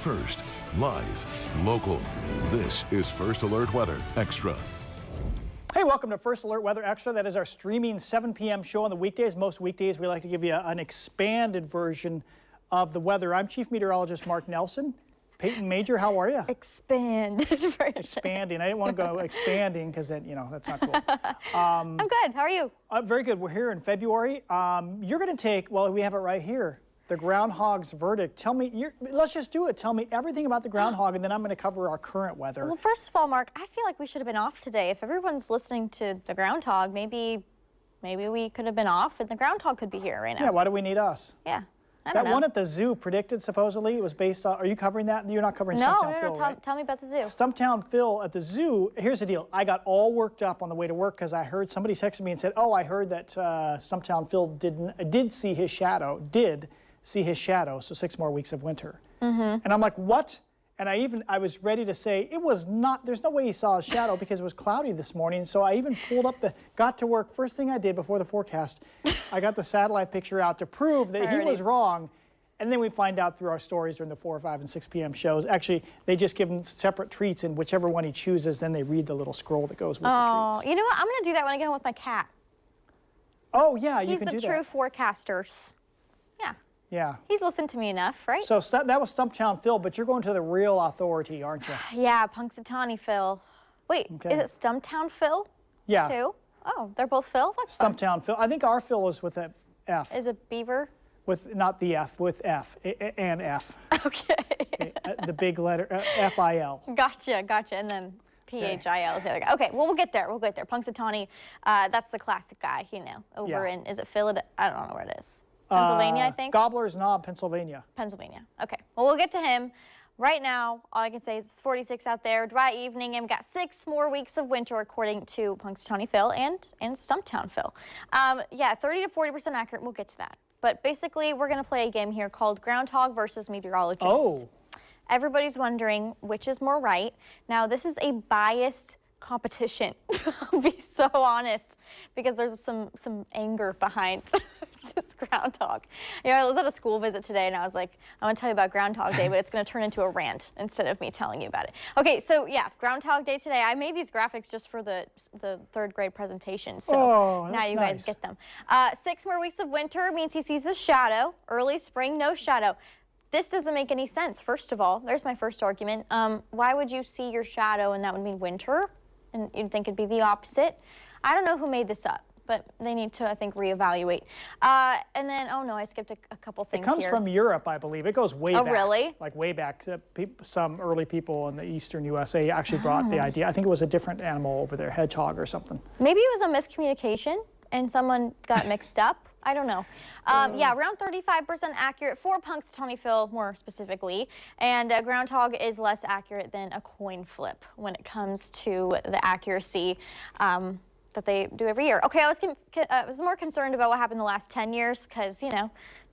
first, live, local. This is First Alert Weather Extra. Hey, welcome to First Alert Weather Extra. That is our streaming 7 p.m. show on the weekdays. Most weekdays, we like to give you an expanded version of the weather. I'm Chief Meteorologist Mark Nelsen. Payton Major, how are you? Expanded version. Expanding. I didn't want to go expanding because then, you know, that's not cool. I'm good. How are you? Very good. We're here in February. You're going to take, well, we have it right here, the Groundhog's verdict. Tell me, let's just do it. Tell me everything about the Groundhog, and then I'm going to cover our current weather. Well, first of all, Mark, I feel like we should have been off today. If everyone's listening to the Groundhog, maybe we could have been off, and the Groundhog could be here right now. Yeah, why do we need us? Yeah. I don't know. That one at the zoo predicted, supposedly, it was based on, are you covering that? You're not covering Stumptown Phil, right? Tell me about the zoo. Stumptown Phil at the zoo, here's the deal. I got all worked up on the way to work because I heard somebody texted me and said, oh, I heard that Stumptown Phil did see his shadow, so 6 more weeks of winter. And I'm like, what? And I was ready to say, it was not, there's no way he saw his shadow because it was cloudy this morning. So I even pulled up got to work, first thing I did before the forecast, I got the satellite picture out to prove that he was wrong. And then we find out through our stories during the 4, 5, and 6 p.m. shows. Actually, they just give him separate treats, and whichever one he chooses, then they read the little scroll that goes with the treats. You know what? I'm going to do that when I get home with my cat. Oh, yeah, you can do that. He's the true forecasters. Yeah. Yeah. He's listened to me enough, right? So that was Stumptown Phil, but you're going to the real authority, aren't you? Yeah, Punxsutawney Phil. Wait, is it Stumptown Phil? Yeah. Too? Oh, they're both Phil? That's Stumptown Phil. I think our Phil is with an F. Is it Beaver? With not the F, with F, and F. Okay. The big letter, F-I-L. Gotcha. And then P-H-I-L is the other guy. Okay, well, we'll get there. Punxsutawney, that's the classic guy, you know, over in, is it Philadelphia? I don't know where it is. Pennsylvania, I think? Gobbler's Knob, Pennsylvania. Pennsylvania. Okay. Well, we'll get to him. Right now, all I can say is it's 46 out there, dry evening, and we've got 6 more weeks of winter according to Punxsutawney Phil and Stumptown Phil. Yeah, 30 to 40% accurate. We'll get to that. But basically, we're going to play a game here called Groundhog versus Meteorologist. Oh. Everybody's wondering which is more right. Now, this is a biased competition. I'll be so honest, because there's some anger behind this Groundhog. You know, I was at a school visit today, and I was like, I want to tell you about Groundhog Day, but it's going to turn into a rant instead of me telling you about it. Okay, so yeah, Groundhog Day today. I made these graphics just for the 3rd grade presentation, so now you guys get them. 6 more weeks of winter means he sees a shadow. Early spring, no shadow. This doesn't make any sense. First of all, there's my first argument. Why would you see your shadow and that would mean winter? And you'd think it'd be the opposite. I don't know who made this up, but they need to, I think, reevaluate. And then, oh no, I skipped a couple things here. It comes from Europe, I believe. It goes way back. Oh, really? Like way back. Some early people in the eastern USA actually brought the idea. I think it was a different animal over there, hedgehog or something. Maybe it was a miscommunication and someone got mixed up. I don't know. Yeah, around 35% accurate for Punxsutawney Phil, more specifically. And Groundhog is less accurate than a coin flip when it comes to the accuracy that they do every year. Okay, I was more concerned about what happened the last 10 years because, you know,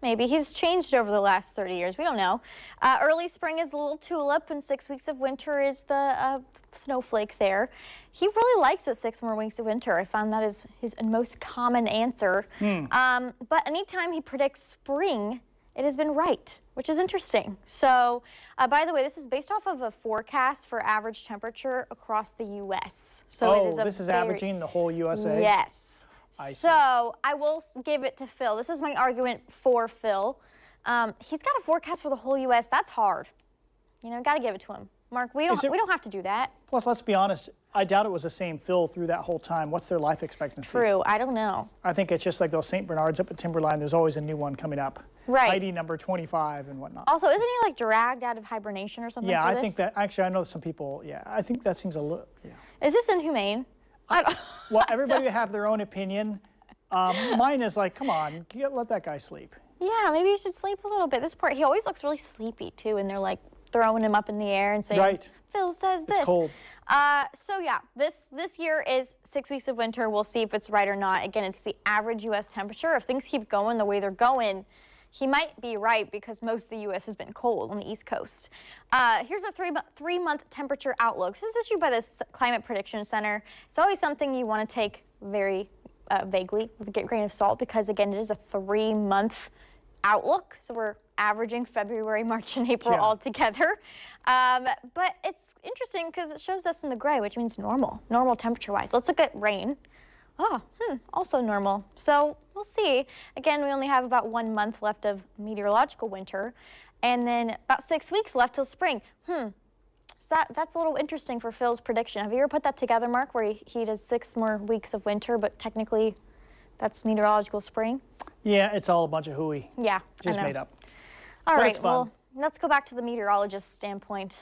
maybe he's changed over the last 30 years. We don't know. Early spring is the little tulip, and 6 weeks of winter is the snowflake there. He really likes it 6 more weeks of winter. I found that is his most common answer. But anytime he predicts spring, it has been right, which is interesting. So, by the way, this is based off of a forecast for average temperature across the U.S. So this is averaging the whole USA? Yes. So I will give it to Phil. This is my argument for Phil. He's got a forecast for the whole U.S. That's hard. You know, got to give it to him. Mark, we don't have to do that. Plus, let's be honest, I doubt it was the same Phil through that whole time. What's their life expectancy? True, I don't know. I think it's just like those St. Bernards up at Timberline. There's always a new one coming up. Right. Heidi number 25 and whatnot. Also, isn't he like dragged out of hibernation or something? Yeah, I think that, actually, I know some people, yeah, I think that seems a little, yeah. Is this inhumane? Well, everybody would have their own opinion. Mine is like, come on, let that guy sleep. Yeah, maybe he should sleep a little bit. This part, he always looks really sleepy too, and they're like throwing him up in the air and saying, Phil says this. It's cold. So yeah, this year is 6 weeks of winter. We'll see if it's right or not. Again, it's the average U.S. temperature. If things keep going the way they're going, he might be right because most of the U.S. has been cold on the East Coast. Here's a three-month temperature outlook. This is issued by the Climate Prediction Center. It's always something you want to take very vaguely with a grain of salt because, again, it is a 3-month outlook. So we're averaging February, March, and April all together. But it's interesting because it shows us in the gray, which means normal temperature-wise. Let's look at rain. Oh, also normal. So we'll see. Again, we only have about 1 month left of meteorological winter, and then about 6 weeks left till spring. So that's a little interesting for Phil's prediction. Have you ever put that together, Mark, where he does 6 more weeks of winter, but technically that's meteorological spring? Yeah, it's all a bunch of hooey. Yeah, just made up. All but right, it's fun. Well, let's go back to the meteorologist standpoint,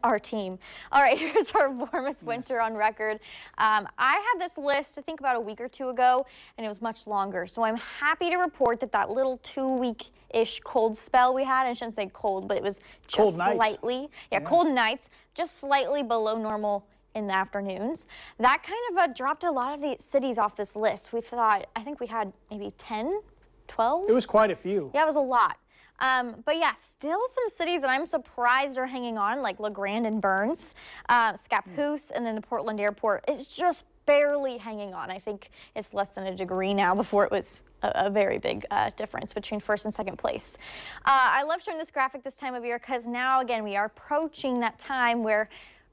our team. All right, here's our warmest winter on record. I had this list, I think about a week or two ago, and it was much longer. So I'm happy to report that that little 2-week-ish cold spell we had, and I shouldn't say cold, but it was just cold slightly, cold nights, just slightly below normal in the afternoons. That kind of dropped a lot of the cities off this list. We thought, I think we had maybe 10, 12? It was quite a few. Yeah, it was a lot. But yeah, still some cities that I'm surprised are hanging on, like La Grande and Burns, Scappoose, and then the Portland airport is just barely hanging on. I think it's less than a degree now. Before it was a very big difference between first and second place. I love showing this graphic this time of year because now, again, we are approaching that time where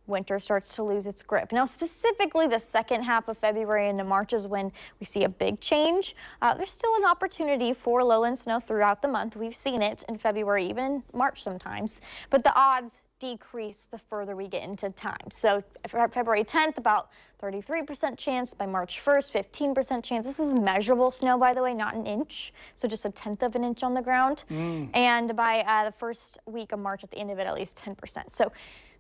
winter starts to lose its grip. Now, specifically the second half of February into March is when we see a big change. There's still an opportunity for lowland snow throughout the month. We've seen it in February, even in March sometimes, but the odds decrease the further we get into time. So February 10th, about 33% chance. By March 1st, 15% chance. This is measurable snow, by the way, not an inch. So just 1/10 of an inch on the ground. And by the first week of March, at the end of it, at least 10%. So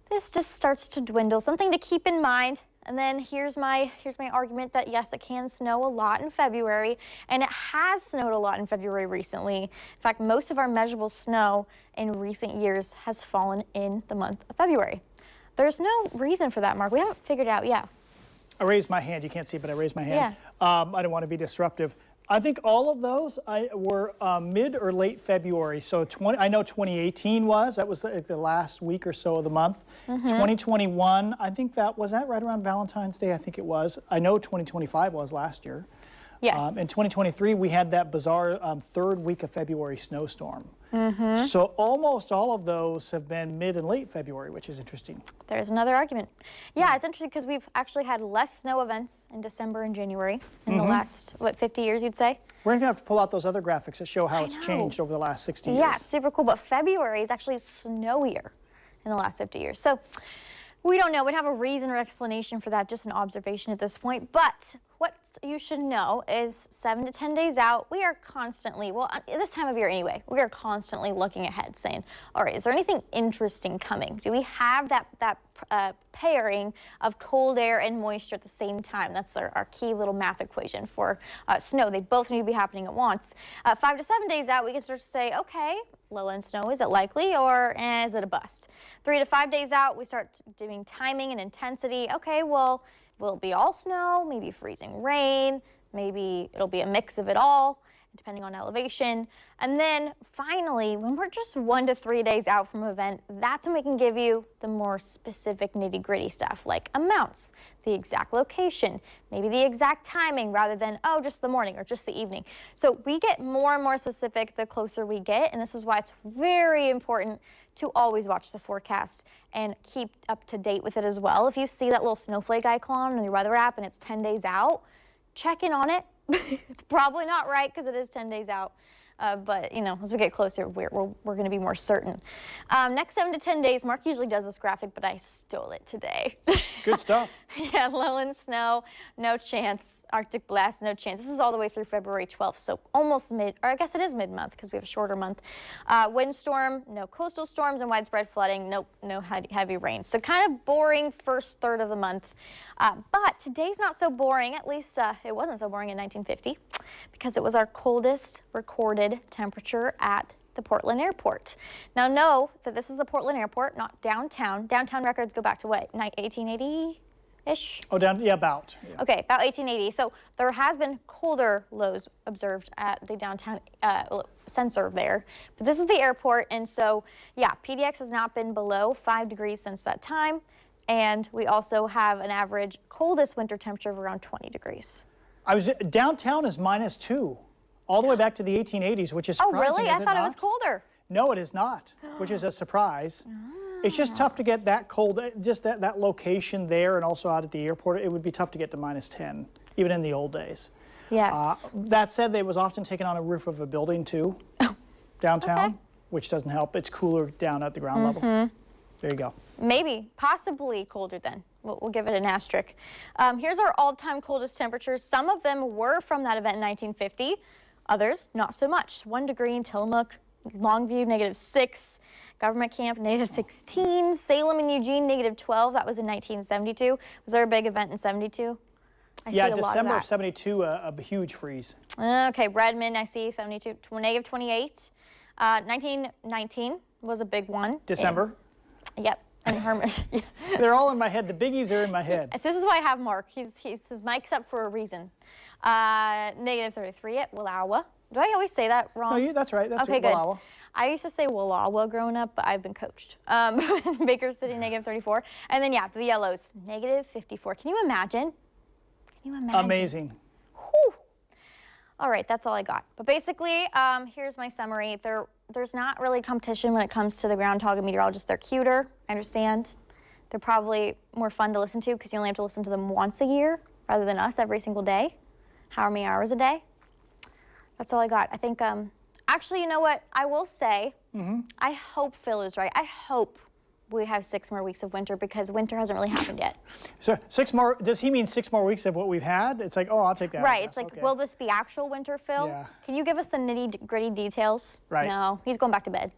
this just starts to dwindle. Something to keep in mind. And then here's my argument that yes, it can snow a lot in February, and it has snowed a lot in February recently. In fact, most of our measurable snow in recent years has fallen in the month of February. There's no reason for that, Mark. We haven't figured it out yet. I raised my hand. You can't see, but I raised my hand. I don't want to be disruptive. I think all of those were mid or late February. So I know 2018 that was the last week or so of the month. 2021, I think was that right around Valentine's Day? I think it was. I know 2025 was last year. Yes. In 2023, we had that bizarre third week of February snowstorm. So almost all of those have been mid and late February, which is interesting. There's another argument. Yeah, it's interesting because we've actually had less snow events in December and January in the last, 50 years, you'd say? We're going to have to pull out those other graphics that show how it's changed over the last 60 years. Yeah, it's super cool. But February is actually snowier in the last 50 years. So we don't know. We don't have a reason or explanation for that, just an observation at this point. But what you should know is 7 to 10 days out, we are constantly, well, this time of year anyway, we are constantly looking ahead saying, all right, is there anything interesting coming? Do we have that pairing of cold air and moisture at the same time? That's our key little math equation for snow. They both need to be happening at once. 5 to 7 days out, we can start to say, okay, lowland snow, is it likely or is it a bust? 3 to 5 days out, we start doing timing and intensity. Okay, well, will it be all snow, maybe freezing rain, maybe it'll be a mix of it all, depending on elevation. And then finally, when we're just 1 to 3 days out from an event, that's when we can give you the more specific nitty-gritty stuff, like amounts, the exact location, maybe the exact timing, rather than, oh, just the morning or just the evening. So we get more and more specific the closer we get, and this is why it's very important to always watch the forecast and keep up to date with it as well. If you see that little snowflake icon on your weather app and it's 10 days out, check in on it. It's probably not right because it is 10 days out. But, you know, as we get closer, we're going to be more certain. Next 7 to 10 days, Mark usually does this graphic, but I stole it today. Good stuff. Yeah, lowland snow, no chance. Arctic blast, no chance. This is all the way through February 12th, so almost mid, or I guess it is mid-month because we have a shorter month. Windstorm, no coastal storms and widespread flooding, nope, no heavy rain. So kind of boring first third of the month. But today's not so boring, at least it wasn't so boring in 1950 because it was our coldest recorded temperature at the Portland airport. Now know that this is the Portland airport, not downtown. Downtown records go back to what, 1880-ish? Oh, about. Yeah. Okay, about 1880. So there has been colder lows observed at the downtown sensor there. But this is the airport, and so, yeah, PDX has not been below 5 degrees since that time. And we also have an average coldest winter temperature of around 20 degrees. Downtown is -2, all the way back to the 1880s, which is surprising. Oh, really? I thought it was colder. No, it is not, which is a surprise. It's just tough to get that cold, just that location there and also out at the airport. It would be tough to get to -10, even in the old days. Yes. That said, it was often taken on a roof of a building too, downtown, which doesn't help. It's cooler down at the ground level. There you go. Maybe, possibly colder then. We'll give it an asterisk. Here's our all-time coldest temperatures. Some of them were from that event in 1950. Others, not so much. 1 degree in Tillamook, Longview, -6. Government Camp, -16. Salem and Eugene, -12. That was in 1972. Was there a big event in 72? Yeah, December of 72, a huge freeze. Okay, Redmond, I see, 72, -28. 1919 was a big one. December? Yep, and Hermes. Yeah. They're all in my head. The biggies are in my head. So this is why I have Mark. His mic's up for a reason. -33 at Wallowa. Do I always say that wrong? No, that's right. That's okay, good. Wallowa. I used to say Wallowa growing up, but I've been coached. Baker City, -34. And then, yeah, the yellows, -54. Can you imagine? Can you imagine? Amazing. Whew. All right, that's all I got. But basically, here's my summary. There's not really competition when it comes to the groundhog and meteorologists. They're cuter, I understand. They're probably more fun to listen to because you only have to listen to them once a year rather than us every single day. However many hours a day. That's all I got. I think, actually, you know what? I will say, I hope Phil is right. I hope we have 6 more weeks of winter because winter hasn't really happened yet. So 6 more, does he mean 6 more weeks of what we've had? It's like, oh, I'll take that. Right, it's like, will this be actual winter, Phil? Yeah. Can you give us the nitty-gritty details? Right. No, he's going back to bed.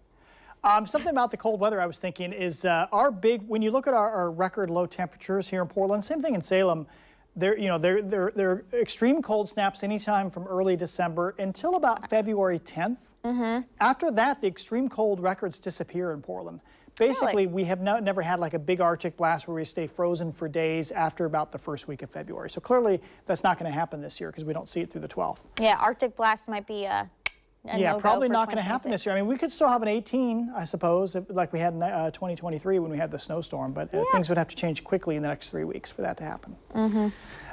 Something about the cold weather I was thinking is when you look at our record low temperatures here in Portland, same thing in Salem, they're extreme cold snaps anytime from early December until about February 10th. After that, the extreme cold records disappear in Portland. Basically, we have never had like a big Arctic blast where we stay frozen for days after about the first week of February. So clearly, that's not going to happen this year because we don't see it through the 12th. Yeah, Arctic blast might be a yeah, no probably go not going to happen this year. I mean, we could still have an 18, I suppose, like we had in 2023 when we had the snowstorm, but things would have to change quickly in the next 3 weeks for that to happen.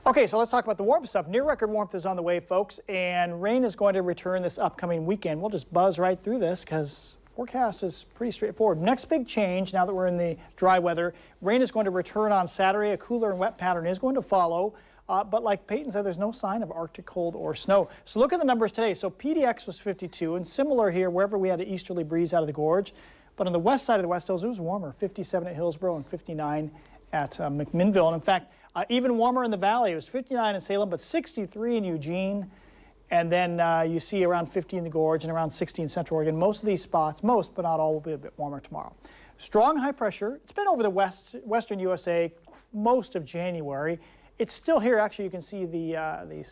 Okay, so let's talk about the warm stuff. Near record warmth is on the way, folks, and rain is going to return this upcoming weekend. We'll just buzz right through this because forecast is pretty straightforward. Next big change, now that we're in the dry weather, rain is going to return on Saturday. A cooler and wet pattern is going to follow. But like Payton said, there's no sign of Arctic cold or snow. So look at the numbers today. So PDX was 52, and similar here wherever we had an easterly breeze out of the gorge. But on the west side of the West Hills, it was warmer, 57 at Hillsborough and 59 at McMinnville. And in fact, even warmer in the valley. It was 59 in Salem, but 63 in Eugene. And then you see around 50 in the gorge and around 60 in Central Oregon. Most of these spots, most but not all, will be a bit warmer tomorrow. Strong high pressure. It's been over the western USA most of January. It's still here. Actually, you can see the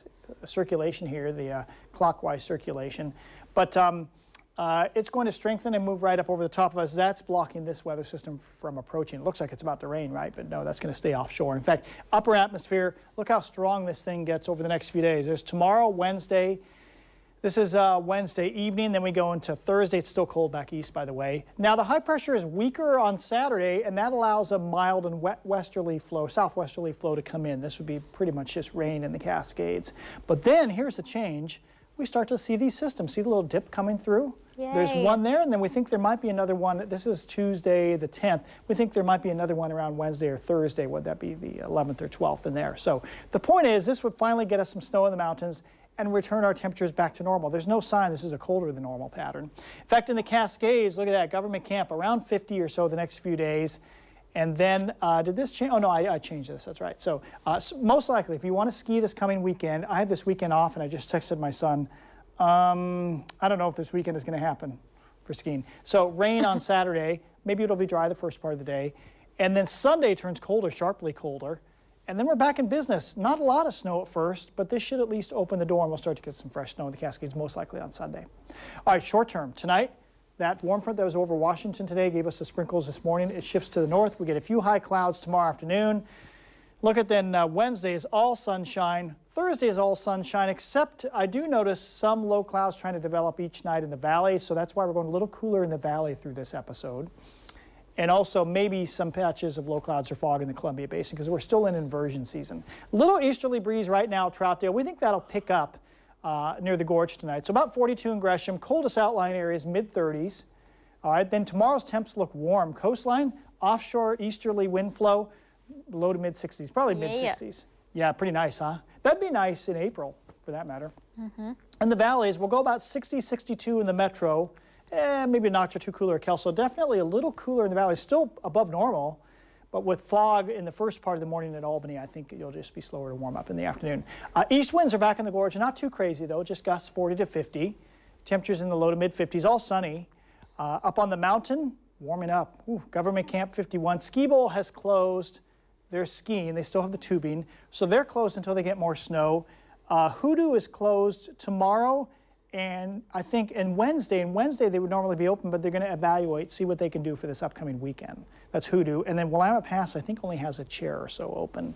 circulation here, the clockwise circulation. But it's going to strengthen and move right up over the top of us. That's blocking this weather system from approaching. It looks like it's about to rain, right? But no, that's going to stay offshore. In fact, upper atmosphere, look how strong this thing gets over the next few days. There's tomorrow, Wednesday. This is Wednesday evening, then we go into Thursday. It's still cold back east, by the way. Now, the high pressure is weaker on Saturday, and that allows a mild and wet westerly flow, southwesterly flow to come in. This would be pretty much just rain in the Cascades. But then, here's the change. We start to see these systems. See the little dip coming through? Yay. There's one there, and then we think there might be another one. This is Tuesday the 10th. We think there might be another one around Wednesday or Thursday. Would that be the 11th or 12th in there? So the point is, this would finally get us some snow in the mountains and return our temperatures back to normal. There's no sign this is a colder than normal pattern. In fact, in the Cascades, look at that, government camp around 50 or so the next few days. And then, did this change? Oh no, I changed this, that's right. So most likely, if you want to ski this coming weekend, I have this weekend off and I just texted my son, I don't know if this weekend is going to happen for skiing. So rain on Saturday, maybe it'll be dry the first part of the day. And then Sunday turns colder, sharply colder. And then we're back in business. Not a lot of snow at first, but this should at least open the door and we'll start to get some fresh snow in the Cascades, most likely on Sunday. All right, short term. Tonight, that warm front that was over Washington today gave us the sprinkles this morning. It shifts to the north. We get a few high clouds tomorrow afternoon. Look at then Wednesday is all sunshine. Thursday is all sunshine, except I do notice some low clouds trying to develop each night in the valley. So that's why we're going a little cooler in the valley through this episode. And also maybe some patches of low clouds or fog in the Columbia Basin because we're still in inversion season. Little easterly breeze right now, Troutdale. We think that'll pick up near the gorge tonight. So about 42 in Gresham. Coldest outlying areas, mid-30s. All right, then tomorrow's temps look warm. Coastline, offshore easterly wind flow, low to mid 60s, probably mid 60s. Yeah, pretty nice, huh? That'd be nice in April, for that matter. In the valleys, we'll go about 60, 62 in the metro, maybe a notch or two cooler at Kelso. Definitely a little cooler in the valleys, still above normal, but with fog in the first part of the morning at Albany, I think you'll just be slower to warm up in the afternoon. East winds are back in the gorge, not too crazy though, just gusts 40 to 50. Temperatures in the low to mid 50s, all sunny. Up on the mountain, warming up. Ooh, Government Camp 51. Ski Bowl has closed. They're skiing. They still have the tubing. So they're closed until they get more snow. Hoodoo is closed tomorrow and I think Wednesday. And Wednesday they would normally be open, but they're going to evaluate, see what they can do for this upcoming weekend. That's Hoodoo. And then Willamette Pass, I think, only has a chair or so open.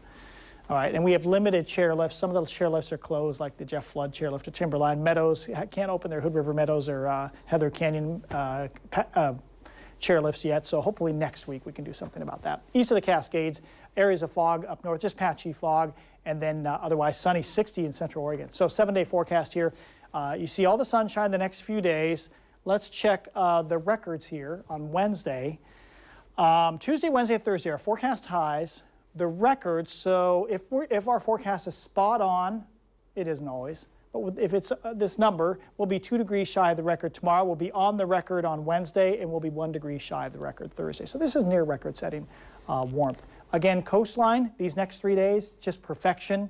All right, and we have limited chairlifts. Some of the chairlifts are closed, like the Jeff Flood chairlift at Timberline. Meadows can't open their Hood River Meadows or Heather Canyon chairlifts yet, so hopefully next week we can do something about that. East of the Cascades, areas of fog up north, just patchy fog, and then otherwise sunny, 60 in Central Oregon. So 7-day forecast here. You see all the sunshine the next few days. Let's check the records here on Wednesday. Tuesday, Wednesday, Thursday are forecast highs. The records, so if our forecast is spot on, it isn't always, but if it's this number, we'll be 2 degrees shy of the record tomorrow. We'll be on the record on Wednesday, and we'll be 1 degree shy of the record Thursday. So this is near record setting warmth. Again, coastline, these next 3 days, just perfection.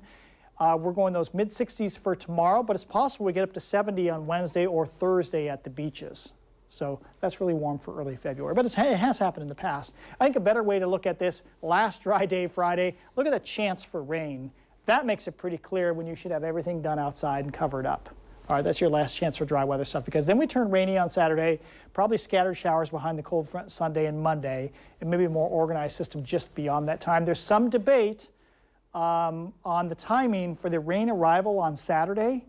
We're going those mid 60s for tomorrow, but it's possible we get up to 70 on Wednesday or Thursday at the beaches. So that's really warm for early February, but it has happened in the past. I think a better way to look at this, last dry day Friday, look at the chance for rain. That makes it pretty clear when you should have everything done outside and covered up. All right, that's your last chance for dry weather stuff, because then we turn rainy on Saturday, probably scattered showers behind the cold front Sunday and Monday, and maybe a more organized system just beyond that time. There's some debate on the timing for the rain arrival on Saturday.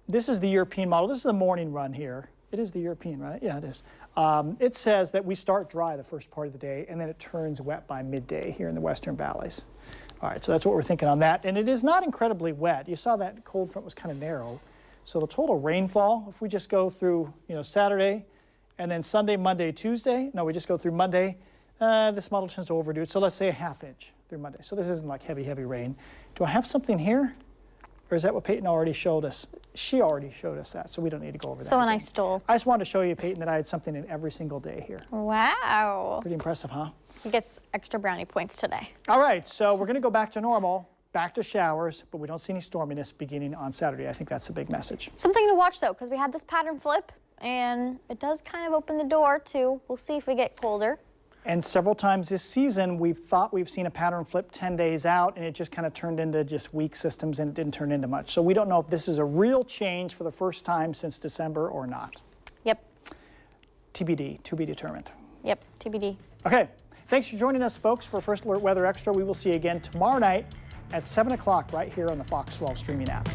This is the European model. This is the morning run here. It is the European, right? Yeah, it is. It says that we start dry the first part of the day, and then it turns wet by midday here in the western valleys. All right, so that's what we're thinking on that. And it is not incredibly wet. You saw that cold front was kind of narrow. So the total rainfall, if we just go through, Saturday, and then Sunday, Monday, Tuesday, no, we just go through Monday, this model tends to overdo it. So let's say a ½ inch through Monday. So this isn't like heavy, heavy rain. Do I have something here? Or is that what Payton already showed us? She already showed us that, so we don't need to go over that. So when I stole. I just wanted to show you, Payton, that I had something in every single day here. Wow. Pretty impressive, huh? He gets extra brownie points today. All right, so we're going to go back to normal, back to showers, but we don't see any storminess beginning on Saturday. I think that's the big message. Something to watch, though, because we had this pattern flip, and it does kind of open the door to, we'll see if we get colder. And several times this season, we've thought we've seen a pattern flip 10 days out, and it just kind of turned into just weak systems, and it didn't turn into much. So we don't know if this is a real change for the first time since December or not. Yep. TBD, to be determined. Yep, TBD. Okay, thanks for joining us, folks, for First Alert Weather Extra. We will see you again tomorrow night at 7 o'clock right here on the Fox 12 streaming app.